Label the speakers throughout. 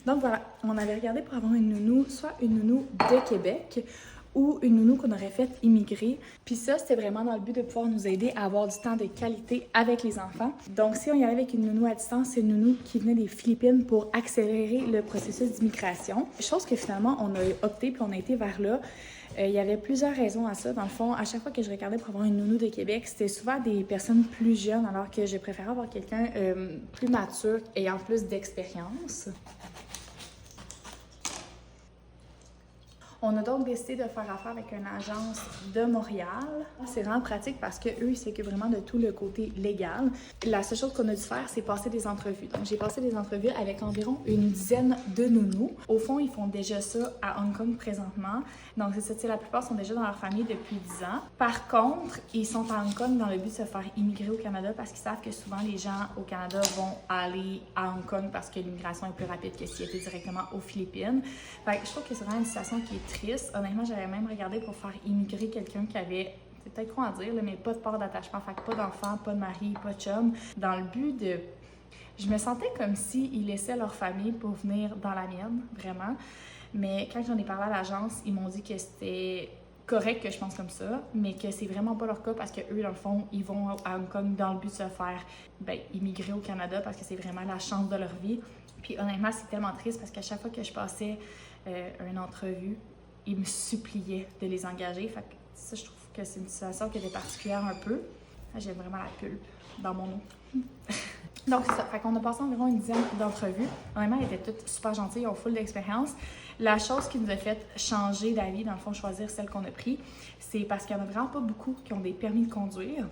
Speaker 1: Donc voilà, on avait regardé pour avoir une nounou, soit une nounou de Québec ou une nounou qu'on aurait fait immigrer. Puis ça, c'était vraiment dans le but de pouvoir nous aider à avoir du temps de qualité avec les enfants. Donc si on y allait avec une nounou à distance, c'est une nounou qui venait des Philippines pour accélérer le processus d'immigration. Chose que finalement, on a opté puis on a été vers là. Il y avait plusieurs raisons à ça. Dans le fond, à chaque fois que je regardais pour avoir une nounou de Québec, c'était souvent des personnes plus jeunes, alors que je préférais avoir quelqu'un plus mature, ayant plus d'expérience. On a donc décidé de faire affaire avec une agence de Montréal. C'est vraiment pratique parce qu'eux, ils s'occupent vraiment de tout le côté légal. La seule chose qu'on a dû faire, c'est passer des entrevues. Donc, j'ai passé des entrevues avec environ une dizaine de nounous. Au fond, ils font déjà ça à Hong Kong présentement. Donc, c'est ça, la plupart sont déjà dans leur famille depuis 10 ans. Par contre, ils sont à Hong Kong dans le but de se faire immigrer au Canada parce qu'ils savent que souvent, les gens au Canada vont aller à Hong Kong parce que l'immigration est plus rapide que s'ils étaient directement aux Philippines. Fait que je trouve que c'est vraiment une situation qui est triste. Honnêtement, j'avais même regardé pour faire immigrer quelqu'un qui avait, c'est peut-être trop à dire, là, mais pas de port d'attachement, fait que pas d'enfant, pas de mari, pas de chum, dans le but de... Je me sentais comme s'ils laissaient leur famille pour venir dans la mienne, vraiment. Mais quand j'en ai parlé à l'agence, ils m'ont dit que c'était correct que je pense comme ça, mais que c'est vraiment pas leur cas parce que eux, dans le fond, ils vont à Hong Kong dans le but de se faire immigrer au Canada parce que c'est vraiment la chance de leur vie. Puis honnêtement, c'est tellement triste parce qu'à chaque fois que je passais une entrevue, ils me suppliaient de les engager. Fait que ça, je trouve que c'est une situation qui était particulière un peu. J'ai vraiment la pulpe dans mon eau. Donc, c'est ça. Fait qu'on a passé environ une dizaine d'entrevues. Honnêtement, elles étaient toutes super gentilles, ils ont full d'expérience. La chose qui nous a fait changer d'avis, dans le fond, choisir celle qu'on a pris, c'est parce qu'il n'y en a vraiment pas beaucoup qui ont des permis de conduire.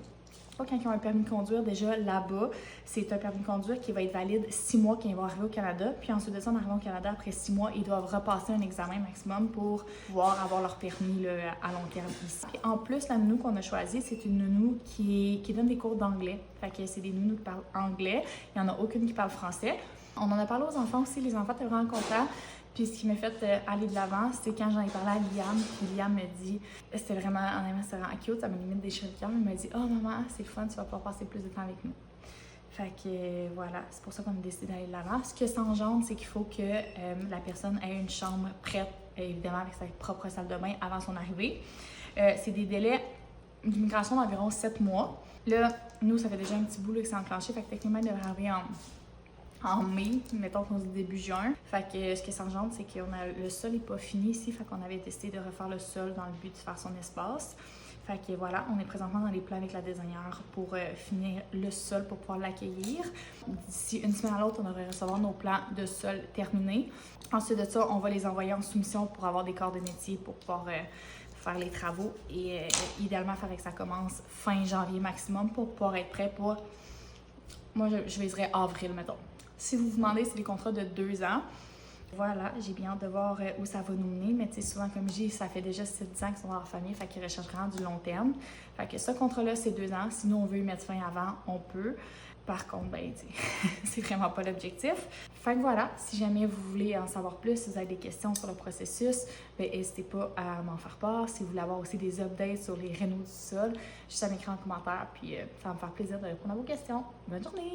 Speaker 1: Pas quand ils ont un permis de conduire, déjà là-bas, c'est un permis de conduire qui va être valide 6 mois quand ils vont arriver au Canada. Puis ensuite de ça, en arrivant au Canada, après 6 mois, ils doivent repasser un examen maximum pour pouvoir avoir leur permis là, à long terme ici. Puis en plus, la nounou qu'on a choisie, c'est une nounou qui donne des cours d'anglais. Fait que c'est des nounous qui parlent anglais. Il n'y en a aucune qui parle français. On en a parlé aux enfants aussi. Les enfants étaient vraiment contents. Puis ce qui m'a fait aller de l'avant, c'est quand j'en ai parlé à Liam, puis Liam me dit, c'était vraiment, honnêtement, c'était vraiment cute, ça m'a limite déchiré le cœur, mais il m'a dit « Oh maman, c'est fun, tu vas pouvoir passer plus de temps avec nous. » Fait que voilà, c'est pour ça qu'on a décidé d'aller de l'avant. Ce que ça engendre, c'est qu'il faut que la personne ait une chambre prête, évidemment avec sa propre salle de bain avant son arrivée. C'est des délais d'immigration d'environ 7 mois. Là, nous, ça fait déjà un petit bout là, que c'est enclenché, fait que techniquement, il devrait arriver en mai, mettons qu'on se dit début juin. Fait que ce que ça engendre, c'est que le sol n'est pas fini ici, fait qu'on avait décidé de refaire le sol dans le but de faire son espace. Fait que voilà, on est présentement dans les plans avec la designer pour finir le sol pour pouvoir l'accueillir. D'ici une semaine à l'autre, on devrait recevoir nos plans de sol terminés. Ensuite de ça, on va les envoyer en soumission pour avoir des corps de métier pour pouvoir faire les travaux et idéalement, il faudrait que ça commence fin janvier maximum pour pouvoir être prêt pour... Moi, je viserais avril, mettons. Si vous vous demandez, c'est des contrats de 2 ans. Voilà, j'ai bien hâte de voir où ça va nous mener, mais tu sais, souvent, comme je dis, ça fait déjà 7 ans qu'ils sont dans leur famille, fait qu'ils recherchent vraiment du long terme. Fait que ce contrat-là, c'est 2 ans. Si nous, on veut y mettre fin avant, on peut. Par contre, ben, tu sais, c'est vraiment pas l'objectif. Fait que voilà, si jamais vous voulez en savoir plus, si vous avez des questions sur le processus, ben, n'hésitez pas à m'en faire part. Si vous voulez avoir aussi des updates sur les rénaux du sol, juste à m'écrire en commentaire, puis ça va me faire plaisir de répondre à vos questions. Bonne journée!